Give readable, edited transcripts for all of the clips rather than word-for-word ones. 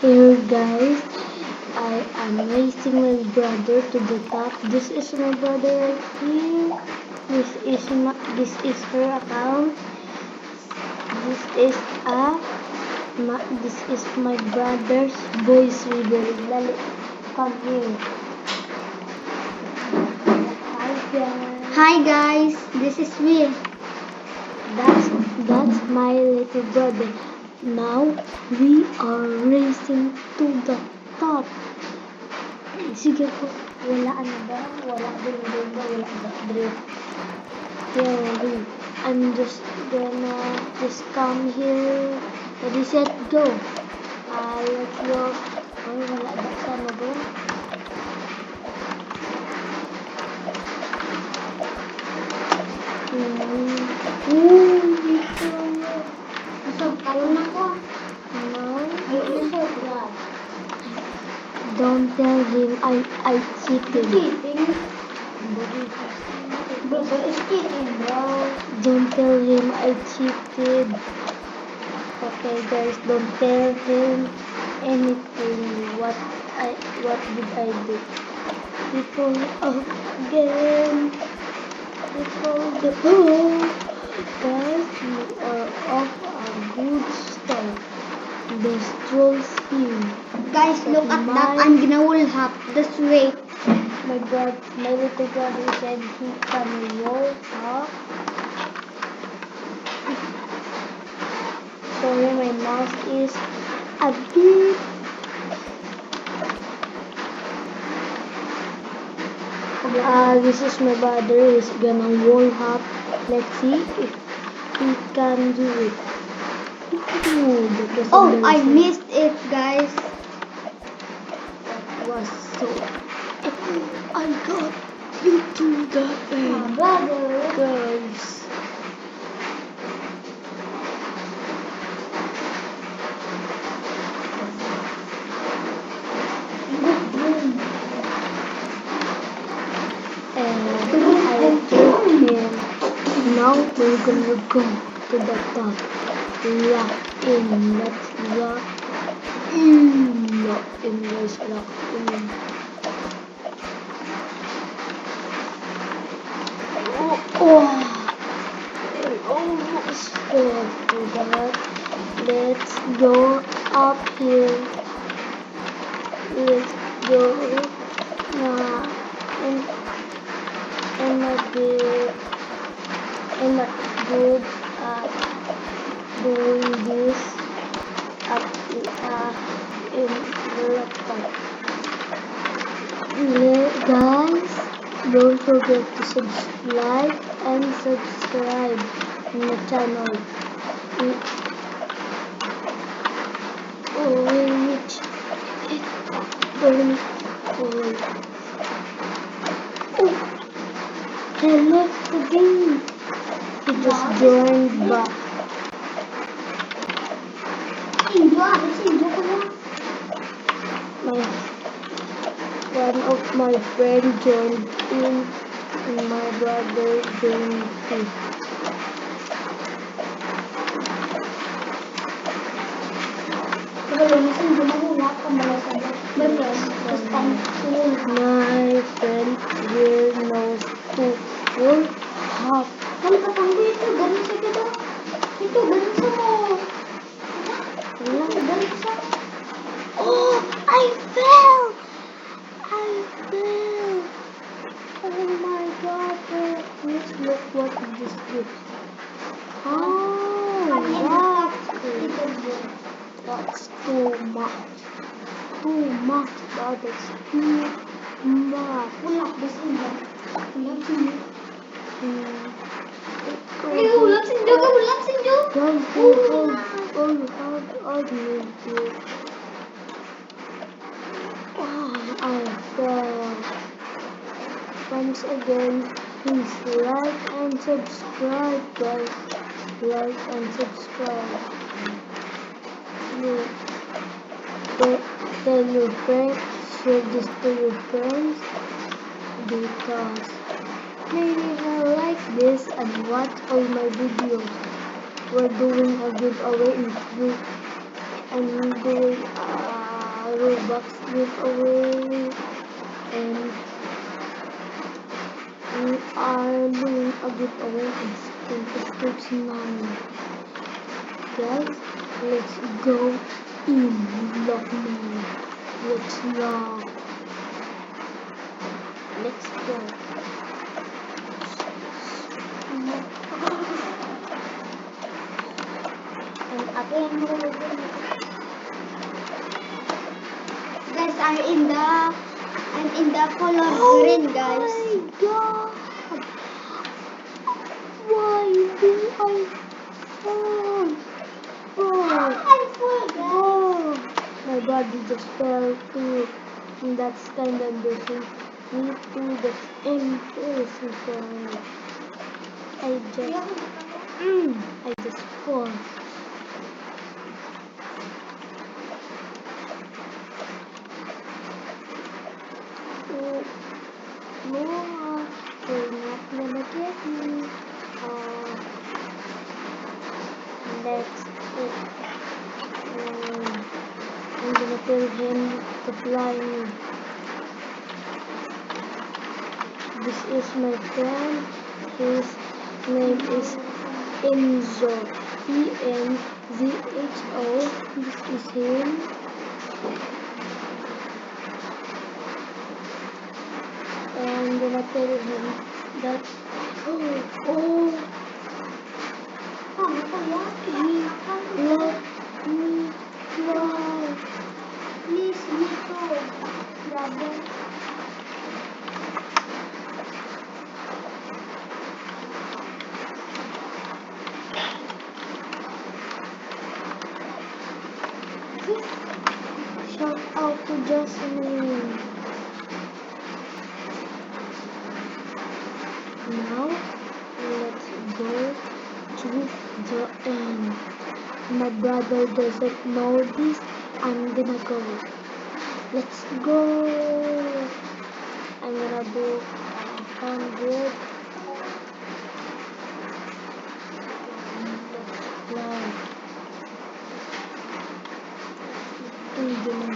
Here guys, I am racing my brother to the top. This is my brother right here. This is her account. This is my brother's voice reader. Dali, come here. Hi guys, this is Will. That's my little brother. Now we are racing to the top. Sige po, wala ba? Wala din ba? Wala ba? Drift. Yeah, I'm just gonna come here. Ready, set, go. Let's go. Ay, wala ba? Sana ba? Don't tell him I cheated. Don't tell him I cheated. Okay guys, don't tell him anything. What did I do? People again. Guys, you are off a good start. The strolls here. Guys, look at that. I'm gonna wall hop this way. My little brother said he can walk up. Sorry, my mouse is a bit. This is my brother. He's gonna wall hop. Let's see if he can do it. Oh, I missed it, guys. That was so. I got you to the end, guys. I took him. Now we're gonna go to the top. Lock in. Let's lock in. Lock in, guys. Lock in. I almost fell to that. Let's go up here. Let's go. I'm not good at doing this in the laptop. Guys, don't forget to like and subscribe to my channel. He left the game. He just joined back. One of my friends joined in and my brother joined too. My friend here knows to wall hop. Oh, I fell! Oh my god, please look what this is. Oh, that's too much. Too much, that is too much. I fell. Once again, please like and subscribe, guys. Like and subscribe. Tell your friends, share this to your friends, because maybe they'll like this and watch all my videos. We're doing a giveaway and doing Robux giveaway, and we are doing a giveaway in Escapes now. Guys, let's go in. Lock me. Let's lock. Let's go. And again, Guys, I'm in the color green, guys. Oh my god! Why do I fall? I'm full, guys. Oh, my body just fell too. And that's kind of embarrassing. Me too, that's embarrassing for me. I just fall. Oh, no, you're not gonna get me. Next, I'm gonna tell him to fly me. This is my friend. His name is Enzo. Enzo. This is him. And I'm gonna tell him that he let me fly. Please, me too, brother. Shout out to Jocelyn. Now let's go to the end. My brother doesn't know this. I'm gonna go. Let's go. I'm gonna do 100. Let's fly. I'm gonna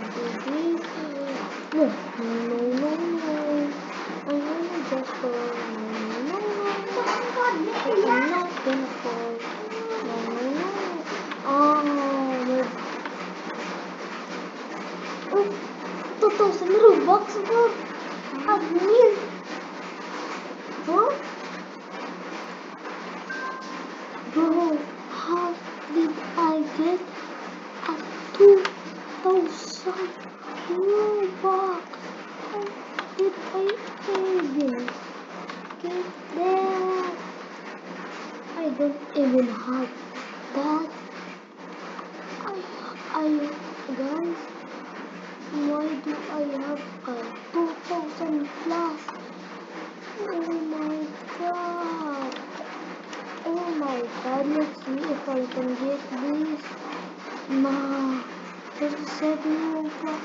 do this. No. I'm gonna just fall. No. I'm not gonna fall. No. Oh, 2,000 Robux bro. Admin. Huh? Bro, how did I get a 2,000 Robux? How did I even get that? I don't even have that. Guys, why do I have a 2,000 plus? Oh my god. Oh my god, let's see if I can get this. Nah, 37 Robux.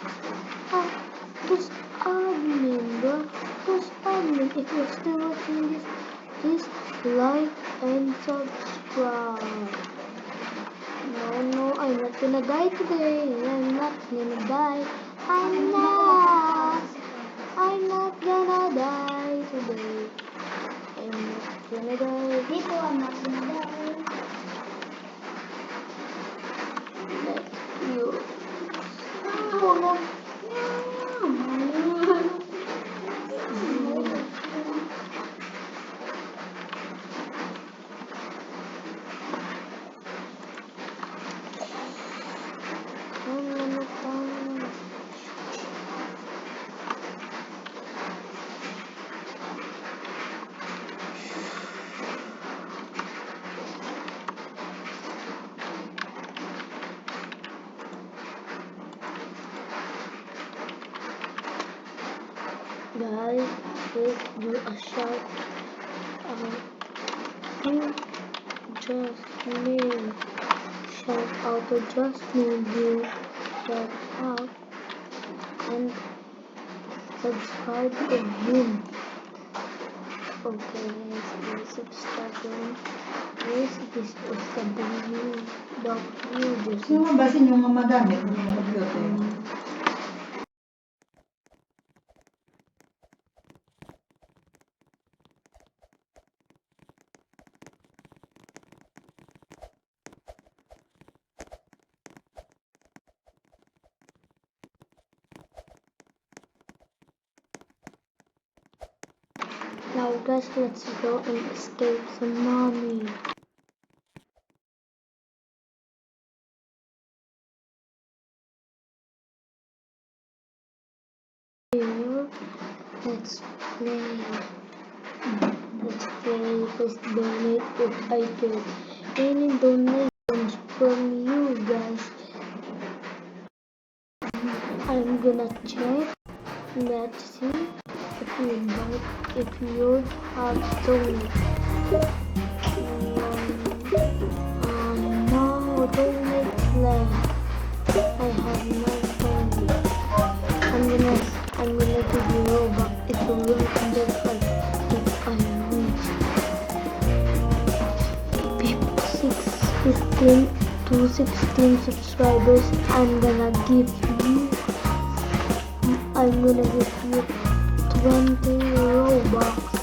Those admin, bro. Those admin. If you're still watching this, please like and subscribe. No, I'm not gonna die today. I'm not gonna die. I'm not gonna die today. I'm not gonna die. Dito, I'm not gonna die. Let you. Guys, let's do a shout out to Jasmine. Shout out to Jasmine. Do shout out and subscribe to him. Okay, guys, basic starting. Guys, this is the W. Gusto mo basin yung mga gamit ng mga computer? Now, guys, let's go and escape the mommy. Here, let's play. Let's play. Please donate if I get any donations from you guys. I'm gonna check. Let's see if you have donate. No donate left. I have no donate. I'm gonna give you Robux if you will understand if I reach 15 to 16 subscribers. I'm gonna give you 20 Robux.